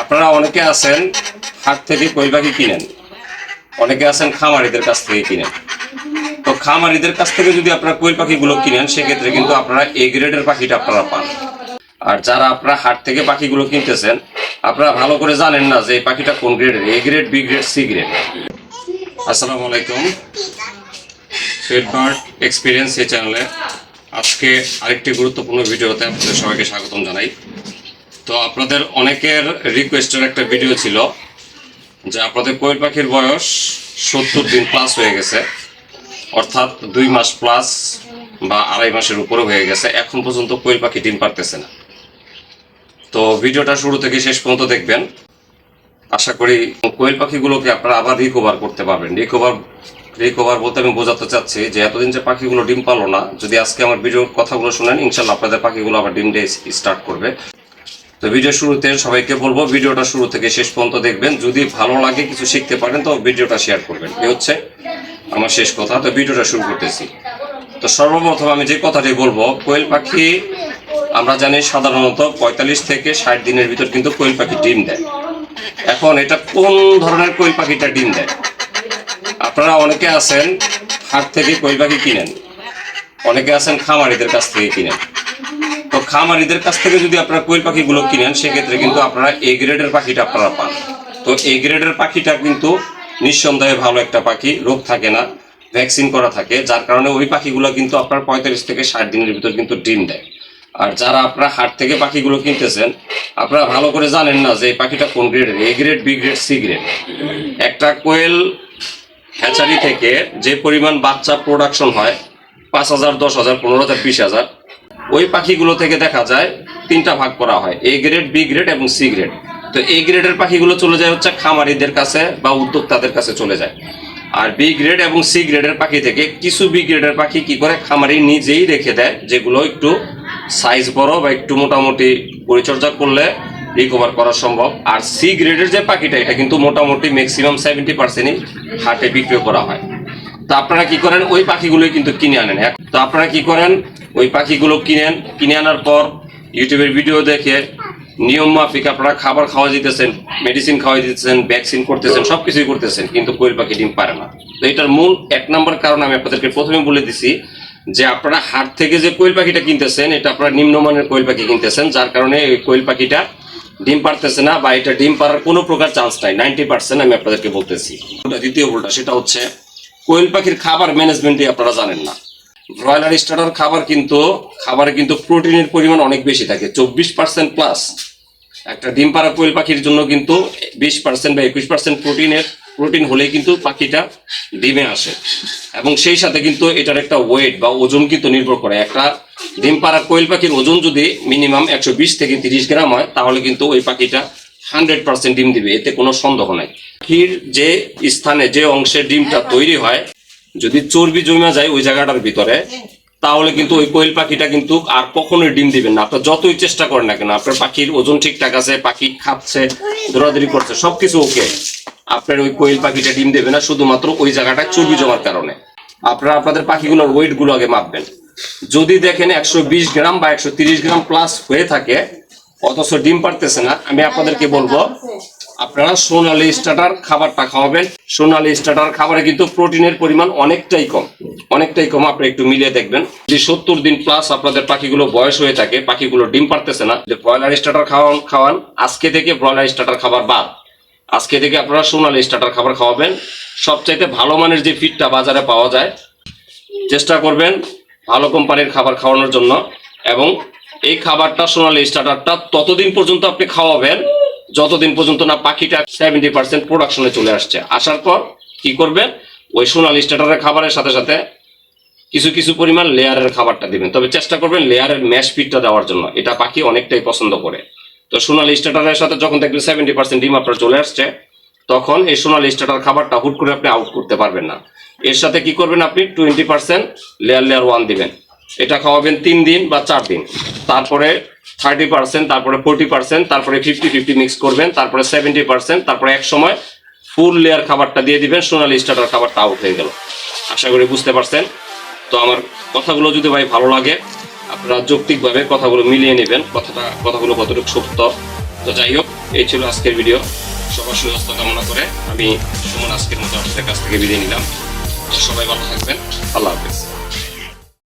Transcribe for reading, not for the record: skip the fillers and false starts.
আপনারা অনেকে আছেন হাট থেকে কোয়েল পাখি কিনেন, অনেকে আছেন খামারিদের কাছ থেকে কিনেন। তো খামারিদের কাছ থেকে যদি আপনারা কোয়েল পাখিগুলো কিনেন সেক্ষেত্রে কিন্তু আপনারা এ গ্রেডের পাখিটা আপনারা পান। আর যারা আপনারা হাট থেকে পাখিগুলো কিনতেছেন আপনারা ভালো করে জানেন না যে এই পাখিটা কোন গ্রেডের, A grade, B grade, C grade. আসসালামু আলাইকুম, ফেড বার্ড এক্সপিরিয়েন্স এই চ্যানেলে আজকে আরেকটি গুরুত্বপূর্ণ ভিডিওতে আপনাদের সবাইকে স্বাগতম জানাই। তো আপনাদের অনেকের রিকোয়েস্টের একটা ভিডিও ছিল যে আপনাদের কোয়েল পাখির বয়স 70 দিন প্লাস হয়ে গেছে, অর্থাৎ 2 মাস প্লাস বা 2.5 মাসের উপরে হয়ে গেছে, এখন পর্যন্ত কোয়েল পাখি ডিম পারতেছে না। তো ভিডিওটা শুরু থেকে শেষ পর্যন্ত দেখবেন। আশা করি কোয়েল পাখিগুলোকে আপনারা আবার রিকভার করতে পারবেন। রিকভার বলতে আমি বোঝাতে চাচ্ছি যে এতদিন যে পাখিগুলো ডিম পারলো না, যদি আজকে আমার ভিডিওর কথাগুলো শুনেন ইনশাল্লাহ আপনাদের পাখিগুলো আবার ডিম দিয়ে স্টার্ট করবে। তো ভিডিও শুরুতে সবাইকে বলবো ভিডিওটা শুরু থেকে শেষ পর্যন্ত দেখবেন, যদি ভালো লাগে কিছু শিখতে পারেন তো ভিডিওটা শেয়ার করবেন। এই হচ্ছে আমার শেষ কথা। তো ভিডিওটা শুরু করতেছি। তো সর্বপ্রথম আমি যে কথাটি বলবো, কোয়েল পাখি আমরা জানি সাধারণত 45 থেকে 60 দিনের ভিতর কিন্তু কোয়েল পাখি ডিম দেয়। এখন এটা কোন ধরনের কোয়েল পাখিটা ডিম দেয়? আপনারা অনেকে আছেন হাট থেকে কোয়েল পাখি কিনেন, অনেকে আছেন খামারিদের কাছ থেকে কিনেন। তো খামারিদের কাছ থেকে যদি আপনারা কোয়েল পাখিগুলো কিনেন সেক্ষেত্রে কিন্তু আপনারা এ গ্রেডের পাখিটা আপনারা পান। তো এ গ্রেডের পাখিটা কিন্তু নিঃসন্দেহে ভালো একটা পাখি, রোগ থাকে না, ভ্যাকসিন করা থাকে, যার কারণে ওই পাখিগুলো কিন্তু আপনার 45 থেকে 60 দিনের ভিতর কিন্তু ডিম দেয়। আর যারা আপনারা হাট থেকে পাখিগুলো কিনতেছেন আপনারা ভালো করে জানেন না যে এই পাখিটা কোন গ্রেডের, A grade, B grade, C grade. একটা কোয়েল হ্যাচারি থেকে যে পরিমাণ বাচ্চা প্রোডাকশন হয় 5,000, 10,000, 15,000, 20,000, ওই পাখিগুলো থেকে দেখা যায় 3টা ভাগ করা হয়, এ গ্রেড, বি গ্রেড এবং সি গ্রেড। তো এ গ্রেডের পাখিগুলো চলে যায় হচ্ছে খামারিদের কাছে বা উদ্যোক্তাদের কাছে চলে যায়। আর বি গ্রেড এবং সি গ্রেডের পাখি থেকে কিছু বি গ্রেডের পাখি কি করে খামারি নিজেই রেখে দেয়, যেগুলো একটু সাইজ বড় বা একটু মোটামুটি পরিচর্যা করলে রিকভার করা সম্ভব। আর সি গ্রেডের যে পাখিটা এটা কিন্তু মোটামুটি ম্যাক্সিমাম 70%ই হাটে বিক্রি করা হয়। তো আপনারা কি করেন, ওই পাখিগুলোই কিন্তু কিনে আনেন। তো আপনারা কি করেন, ওই পাখিগুলো কিনে আনার পর ইউটিউবের ভিডিও দেখে নিয়ম মাফিক আপনারা খাবার খাওয়া দিতেছেন, মেডিসিন খাওয়া দিতেছেন, ভ্যাকসিন করতেছেন, সবকিছুই করতেছেন, কিন্তু কোয়েল পাখি ডিম পারে না। তো এটার মূল 1 নম্বর কারণ আমি আপনাদেরকে প্রথমে বলে দিছি যে আপনারা হাট থেকে যে কোয়েল পাখিটা কিনতেছেন এটা আপনারা নিম্নমানের কোয়েল পাখি কিনতেছেন, যার কারণে এই কোয়েল পাখিটা ডিম পারতেছে না বা এটা ডিম পারার কোনো প্রকার চান্স নাই। 90% আমি আপনাদেরকে বলতেছি। দ্বিতীয় ভুলটা সেটা হচ্ছে কোয়েল পাখির খাবার ম্যানেজমেন্টই আপনারা জানেন না। ব্রয়লার স্টার্টার খাবারে কিন্তু প্রোটিনের পরিমাণ অনেক বেশি থাকে, 24% প্লাস। একটা ডিম পাড়া কোয়েল পাখির জন্য কিন্তু 20% বা 21% প্রোটিন হলেই কিন্তু পাখিটা ডিমে আসে। এবং সেই সাথে কিন্তু এটার একটা ওয়েট বা ওজন কিন্তু নির্ভর করে। একটা ডিম পাড়া কোয়েল পাখির ওজন যদি মিনিমাম 120 থেকে 30 গ্রাম হয় তাহলে কিন্তু ওই পাখিটা 100% ডিম দিবে, এতে কোনো সন্দেহ নাই। পাখির যে স্থানে যে অংশে ডিমটা তৈরি হয় যদি চর্বি জমা যায় ওই জায়গাটার ভিতরে, তাহলে কিন্তু ওই কোয়েল পাখিটা কিন্তু আর কখনোই ডিম দিবেন না। আপনার যতই চেষ্টা করেন না কেন, আপনার পাখির ওজন ঠিকঠাক আছে, পাখি খাচ্ছে, দৌড়াদৌড়ি করছে, সবকিছু ওকে, আপনার ওই কোয়েল পাখিটা ডিম দেবে না, শুধুমাত্র ওই জায়গাটা চর্বি জমার কারণে। আপনারা আপনাদের পাখিগুলোর ওয়েট গুলো আগে মাপবেন। যদি দেখেন 120 গ্রাম বা 130 গ্রাম প্লাস হয়ে থাকে অথচ ডিম পারতেছে না, আমি আপনাদেরকে বলবো আপনারা সোনালী স্টার্টার খাবারটা খাওয়াবেন। সোনালী স্টার্টার খাবারে কিন্তু প্রোটিনের পরিমাণ অনেকটাই কম। আপনি একটু মিলিয়ে দেখবেন। যদি 70 দিন প্লাস আপনাদের পাখিগুলো বয়স হয়ে থাকে, পাখিগুলো ডিম পারতেছে না, যে ব্রয়লার স্টার্টার খাওয়ান, আজকে থেকে ব্রয়লার স্টার্টার খাবার বাদ, আজকে থেকে আপনারা সোনালী স্টার্টার খাবার খাওয়াবেন। সবচাইতে ভালো মানের যে ফিডটা বাজারে পাওয়া যায় চেষ্টা করবেন ভালো কোম্পানির খাবার খাওয়ানোর জন্য। এবং এই খাবারটা সোনালী স্টার্টারটা ততদিন পর্যন্ত আপনি খাওয়াবেন যতদিন পর্যন্ত না পাখিটা 70% প্রোডাকশনে চলে আসছে। আসার পর কি করবেন, ওই সোনালী স্টার্টারের খাবারের সাথে সাথে কিছু পরিমাণ লেয়ারের খাবারটা দিবেন, তবে চেষ্টা করবেন লেয়ারের ম্যাশ ফিডটা দেওয়ার জন্য, এটা পাখি অনেকটাই পছন্দ করে। তো সোনালী স্টার্টারের সাথে যখন দেখবেন 70% ডিম আপনার চলে আসছে, তখন এই সোনালী স্টার্টার খাবারটা হুট করে আপনি আউট করতে পারবেন না। এর সাথে কি করবেন, আপনি 20% লেয়ার 1 দিবেন। এটা খাওয়াবেন 3 দিন বা 4 দিন, তারপরে 30%, তারপরে 40%, তারপরে 50-50 মিক্স করবেন, তারপরে 70%, তারপরে এক সময় ফুল লেয়ার খাবারটা দিয়ে দিবেন। সোনালী স্টার্টার খাবারটা আউট হয়ে গেল। আশা করি বুঝতে পারছেন। তো আমার কথাগুলো যদি ভাই ভালো লাগে আপনারা যৌক্তিকভাবে কথাগুলো মিলিয়ে নেবেন, কথাগুলো কতটুকু সত্য তো যাই হোক, এই ছিল আজকের ভিডিও। সবার সুস্বাস্থ্য কামনা করে আমি সুমন আজকের মতো আপনাদের কাছ থেকে বিদায় নিলাম। সবাই ভালো থাকবেন। আল্লাহ হাফেজ।